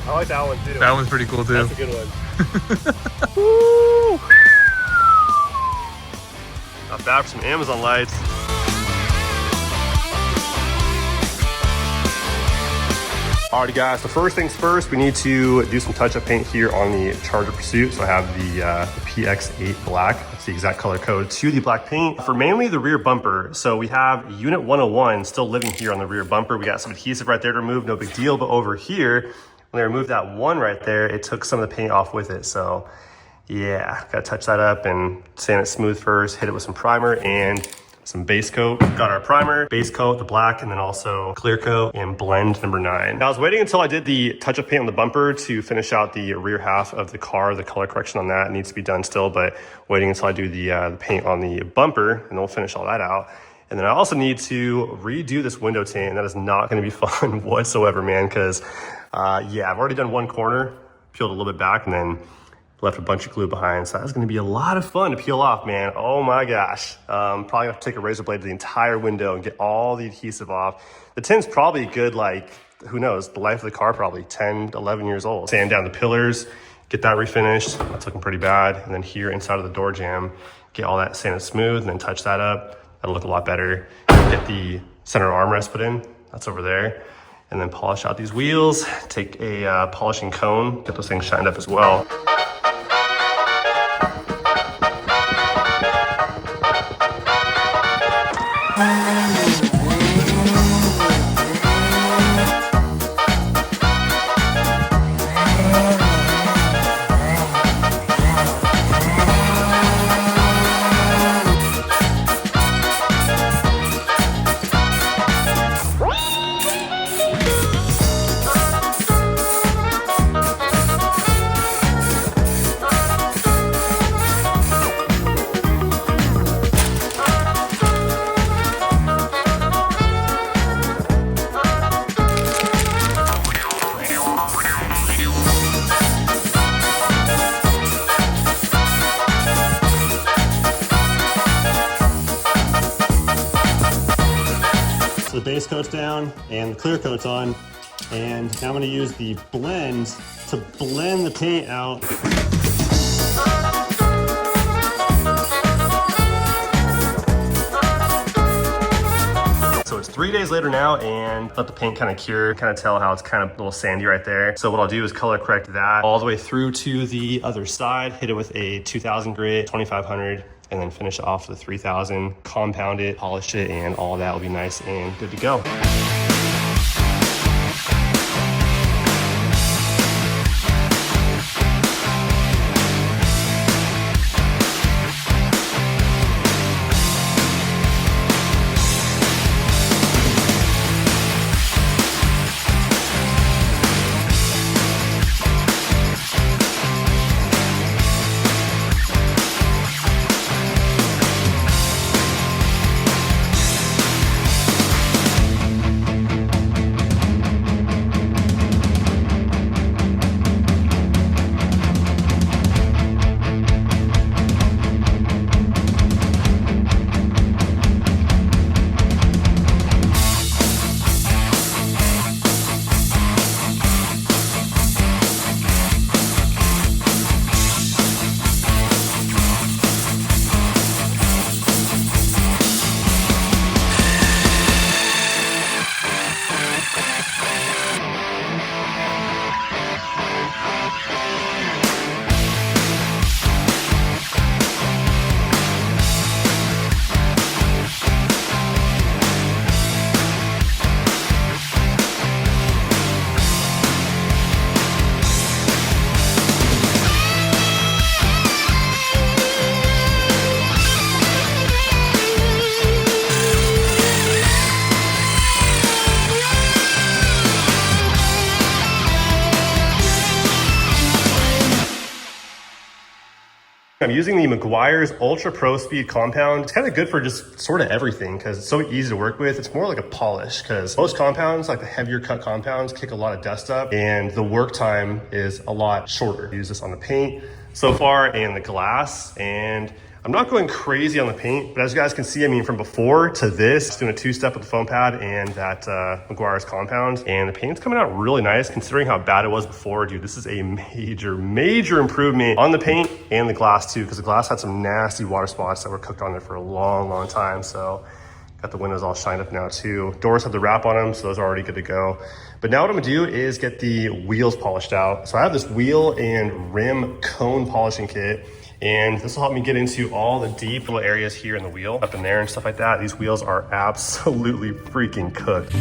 I like that one too. That one's pretty cool too. That's a good one. Woo! Not bad for some Amazon lights. Alrighty guys, so first things first, we need to do some touch-up paint here on the Charger Pursuit. So I have the PX8 black. That's the exact color code to the black paint for mainly the rear bumper. So we have Unit 101 still living here on the rear bumper. We got some adhesive right there to remove, no big deal. But over here, when I removed that one right there, it took some of the paint off with it. So yeah, gotta touch that up and sand it smooth first, hit it with some primer and some base coat. Got our primer, base coat, the black, and then also clear coat and blend number 9. Now I was waiting until I did the touch-up paint on the bumper to finish out the rear half of the car. The color correction on that needs to be done still, but waiting until I do the paint on the bumper, and then we'll finish all that out. And then I also need to redo this window tint, and that is not gonna be fun whatsoever, man, because yeah, I've already done one corner, peeled a little bit back, and then left a bunch of glue behind. So that's gonna be a lot of fun to peel off, man. Oh my gosh. Probably gonna have to take a razor blade to the entire window and get all the adhesive off. The tint's probably good, like, who knows, the life of the car probably 10, 11 years old. Sand down the pillars, get that refinished. That's looking pretty bad. And then here inside of the door jamb, get all that sanded smooth and then touch that up. That'll look a lot better. Get the center armrest put in, that's over there. And then polish out these wheels, take a polishing cone, get those things shined up as well. The base coat's down and the clear coat's on, and now I'm going to use the blend to blend the paint out. So it's 3 days later now, and let the paint kind of cure, kind of tell how it's kind of a little sandy right there. So what I'll do is color correct that all the way through to the other side, hit it with a 2000 grit, 2500, and then finish it off with a 3000, compound it, polish it, and all that will be nice and good to go. I'm using the Meguiar's Ultra Pro Speed compound. It's kind of good for just sort of everything because it's so easy to work with. It's more like a polish because most compounds, like the heavier cut compounds, kick a lot of dust up and the work time is a lot shorter. I use this on the paint so far and the glass, and I'm not going crazy on the paint, but as you guys can see, I mean, from before to this, just doing a two-step with the foam pad and that McGuire's compound, and the paint's coming out really nice considering how bad it was before. Dude, this is a major improvement on the paint and the glass too, because the glass had some nasty water spots that were cooked on it for a long time. So got the windows all shined up now too. Doors have the wrap on them, so those are already good to go. But now what I'm gonna do is get the wheels polished out. So I have this wheel and rim cone polishing kit, and this will help me get into all the deep little areas here in the wheel, up in there and stuff like that. These wheels are absolutely freaking cooked.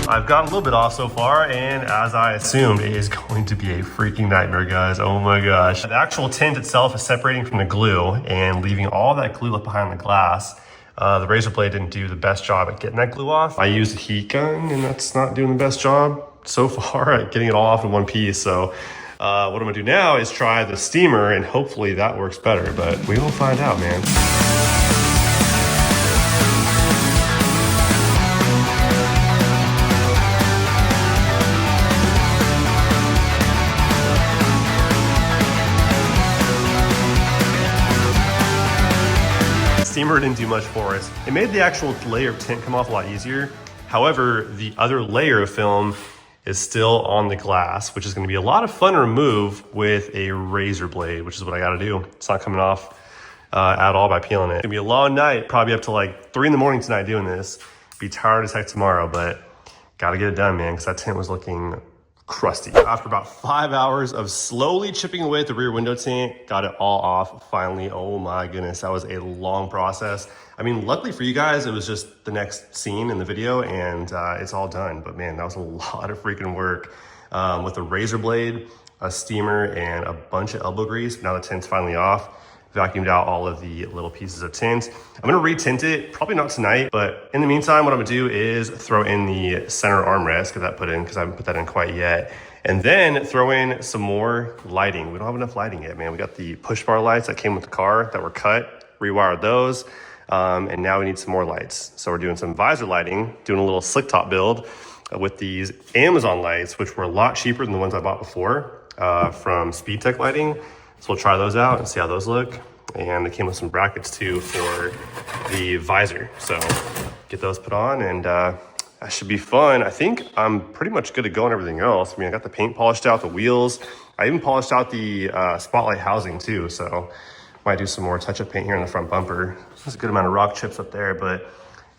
I've gotten a little bit off so far, and as I assumed, it is going to be a freaking nightmare, guys. Oh my gosh. The actual tint itself is separating from the glue and leaving all that glue left behind the glass. The razor blade didn't do the best job at getting that glue off. I used a heat gun, and that's not doing the best job so far at getting it all off in one piece. So what I'm gonna do now is try the steamer, and hopefully that works better, but we will find out, man. Steamer didn't do much for us. It made the actual layer of tint come off a lot easier. However, the other layer of film is still on the glass, which is gonna be a lot of fun to remove with a razor blade, which is what I gotta do. It's not coming off at all by peeling it. It's gonna be a long night, probably up to like 3 in the morning tonight doing this. Be tired as heck tomorrow, but gotta get it done, man, because that tint was looking crusty. After about 5 hours of slowly chipping away at the rear window tint, got it all off finally. Oh my goodness, that was a long process. I mean, luckily for you guys, it was just the next scene in the video, and it's all done. But man, that was a lot of freaking work with a razor blade, a steamer, and a bunch of elbow grease. Now the tint's finally off. Vacuumed out all of the little pieces of tint. I'm gonna re-tint it, probably not tonight, but in the meantime, what I'm gonna do is throw in the center armrest, get that put in, because I haven't put that in quite yet. And then throw in some more lighting. We don't have enough lighting yet, man. We got the push bar lights that came with the car that were cut, rewired those, and now we need some more lights. So we're doing some visor lighting, doing a little slick top build with these Amazon lights, which were a lot cheaper than the ones I bought before from Speed Tech Lighting. So we'll try those out and see how those look. And they came with some brackets too for the visor. So get those put on, and that should be fun. I think I'm pretty much good to go on everything else. I mean, I got the paint polished out, the wheels. I even polished out the spotlight housing too. So might do some more touch-up paint here in the front bumper. There's a good amount of rock chips up there, but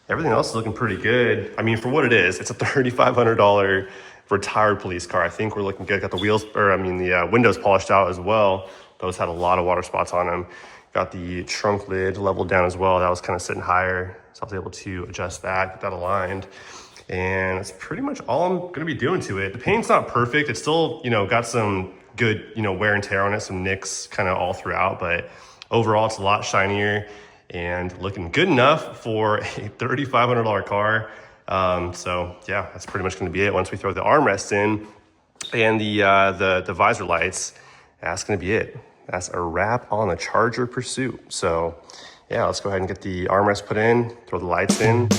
everything else is looking pretty good. I mean, for what it is, it's a $3,500 retired police car. I think we're looking good. Got the wheels, or I mean the windows polished out as well. Those had a lot of water spots on them. Got the trunk lid leveled down as well. That was kind of sitting higher, so I was able to adjust that, get that aligned. And that's pretty much all I'm gonna be doing to it. The paint's not perfect. It's still, you know, got some good, you know, wear and tear on it, some nicks kind of all throughout, but overall it's a lot shinier and looking good enough for a $3,500 car. So yeah, that's pretty much gonna be it. Once we throw the armrest in and the visor lights, that's gonna be it. That's a wrap on the Charger Pursuit. So yeah, let's go ahead and get the armrest put in, throw the lights in.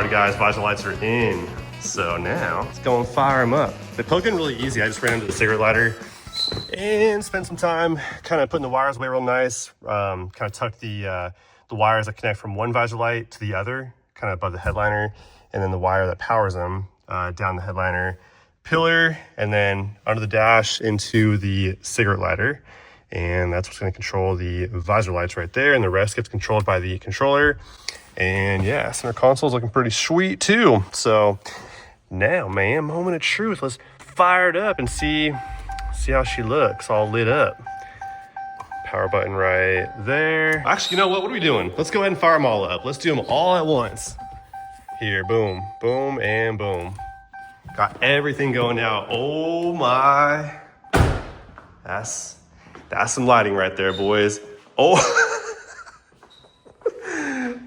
Guys, visor lights are in. So now let's go and fire them up. They poke in really easy. I just ran into the cigarette lighter and spent some time kind of putting the wires away real nice. Kind of tucked the wires that connect from one visor light to the other, kind of above the headliner, and then the wire that powers them down the headliner pillar, and then under the dash into the cigarette lighter. And that's what's going to control the visor lights right there, and the rest gets controlled by the controller. And yeah, center console's looking pretty sweet too. So now, man, moment of truth. Let's fire it up and see how she looks, all lit up. Power button right there. Actually, you know what? What are we doing? Let's go ahead and fire them all up. Let's do them all at once. Here, boom, boom, and boom. Got everything going now. Oh my. That's some lighting right there, boys. Oh,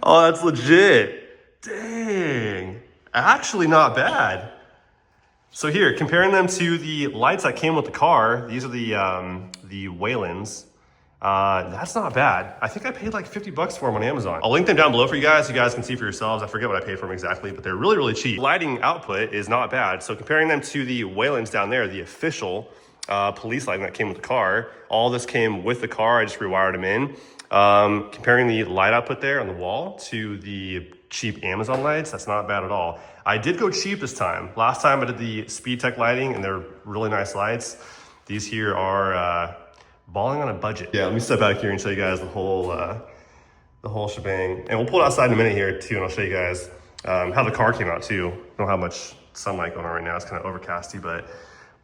oh, that's legit. Dang. Actually not bad. So here, comparing them to the lights that came with the car, these are the Waylands. That's not bad. I think I paid like 50 bucks for them on Amazon. I'll link them down below for you guys. You guys can see for yourselves. I forget what I paid for them exactly, but they're really, really cheap. Lighting output is not bad. So comparing them to the Waylands down there, the official police lighting that came with the car, all this came with the car. I just rewired them in. Comparing the light output there on the wall to the cheap Amazon lights, that's not bad at all. I did go cheap this time. Last time I did the Speed Tech lighting and they're really nice lights. These here are balling on a budget. Yeah, let me step back here and show you guys the whole shebang. And we'll pull it outside in a minute here too, and I'll show you guys how the car came out too. I don't have much sunlight going on right now. It's kind of overcasty, but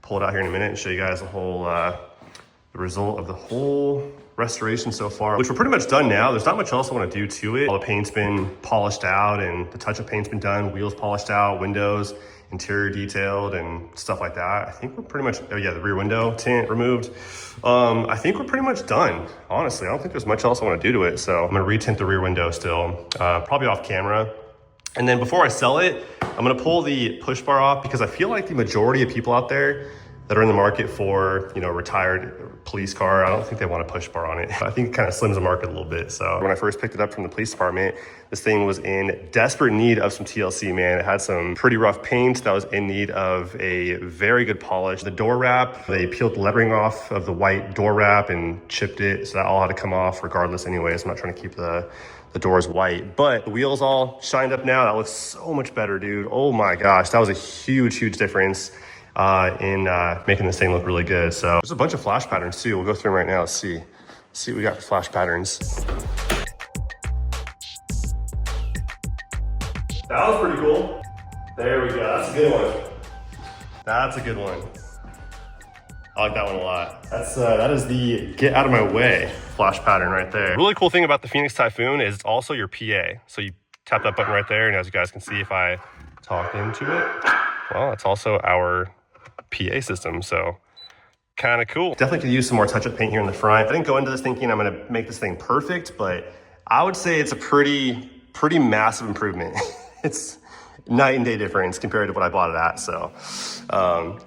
pull it out here in a minute and show you guys the whole the result of the whole restoration so far, which we're pretty much done now. There's not much else I want to do to it. All the paint's been polished out and the touch-up paint's been done, wheels polished out, windows, interior detailed and stuff like that. I think we're pretty much, oh yeah, the rear window tint removed. I think we're pretty much done. Honestly, I don't think there's much else I want to do to it. So I'm gonna retint the rear window still, probably off camera. And then before I sell it, I'm gonna pull the push bar off because I feel like the majority of people out there that are in the market for, you know, retired police car, I don't think they want a push bar on it. I think it kind of slims the market a little bit. So when I first picked it up from the police department, this thing was in desperate need of some TLC, man. It had some pretty rough paint that was in need of a very good polish. The door wrap, they peeled the lettering off of the white door wrap and chipped it. So that all had to come off regardless anyways. I'm not trying to keep the doors white, but the wheels all shined up now. That looks so much better, dude. Oh my gosh, that was a huge, huge difference in making this thing look really good. So there's a bunch of flash patterns too. We'll go through them right now. Let's see what we got for flash patterns. That was pretty cool. There we go. That's a good one. That's a good one. I like that one a lot. That is the get out of my way flash pattern right there. The really cool thing about the Phoenix Typhoon is it's also your PA. So you tap that button right there, and as you guys can see, if I talk into it, well, it's also our PA system. So kind of cool. Definitely could use some more touch-up paint here in the front. I didn't go into this thinking I'm gonna make this thing perfect, but I would say it's a pretty massive improvement. It's night and day difference compared to what I bought it at. So,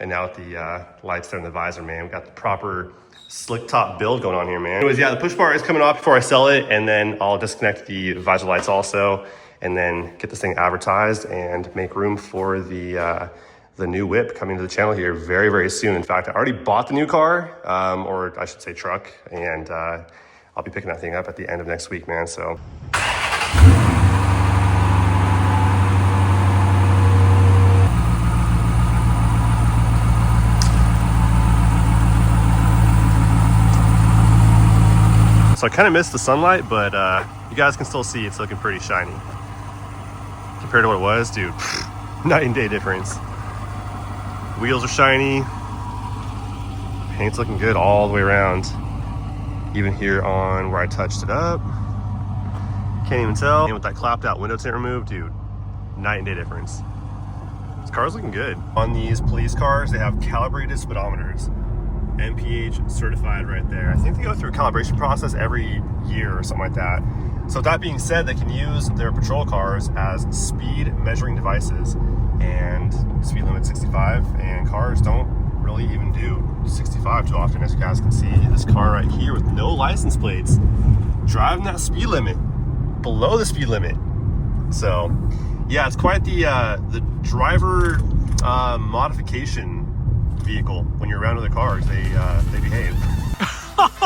and now with the lights there in the visor, man, we got the proper slick top build going on here, man. Anyways, yeah, the push bar is coming off before I sell it, and then I'll disconnect the visor lights also, and then get this thing advertised and make room for the new whip coming to the channel here very, very soon. In fact, I already bought the new car, or I should say truck, and I'll be picking that thing up at the end of next week, man. So. So I kind of missed the sunlight, but you guys can still see it's looking pretty shiny. Compared to what it was, dude, night and day difference. Wheels are shiny. Paint's looking good all the way around. Even here on where I touched it up. Can't even tell. And with that clapped out window tint removed, dude, night and day difference. This car's looking good. On these police cars, they have calibrated speedometers. MPH certified right there. I think they go through a calibration process every year or something like that. So with that being said, they can use their patrol cars as speed measuring devices, and speed limit 65, and cars don't really even do 65 too often. As you guys can see, this car right here with no license plates driving that speed limit, below the speed limit. So yeah, it's quite the driver modification vehicle. When you're around other cars, they behave. How's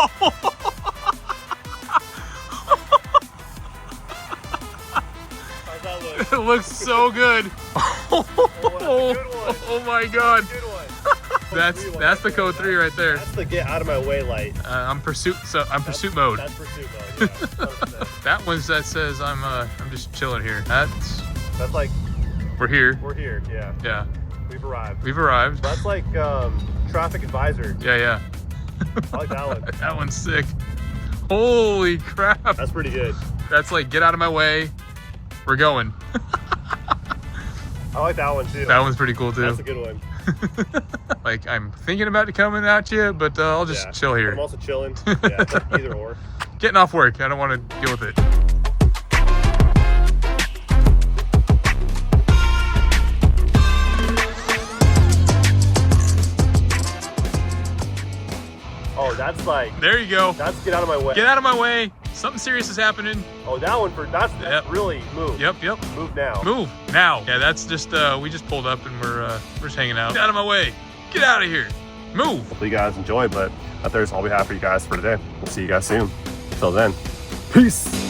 that look? It looks so good. Oh, that's a good one. Oh my god. Good one. That's the code 3 right there. That's the get out of my way light. I'm pursuit mode. That's pursuit mode. Yeah, 100%. That one's that says I'm just chilling here. That's like we're here. we're here. Yeah. Yeah. We've arrived. We've arrived. That's like traffic advisor. Yeah. I like that one. That one's sick. Holy crap. That's pretty good. That's like get out of my way. We're going. I like that one too. That one's pretty cool too. That's a good one. Like I'm thinking about coming at you, but I'll just chill here. I'm also chilling. Yeah, it's like either or. Getting off work. I don't want to deal with it. Oh, that's like. There you go. That's get out of my way. Get out of my way. Something serious is happening. Oh, that one that's really move. Yep. Move now. Move now. Yeah, that's just we just pulled up and we're just hanging out. Get out of my way. Get out of here. Move. Hopefully you guys enjoyed, but that's all we have for you guys for today. We'll see you guys soon. Until then, peace.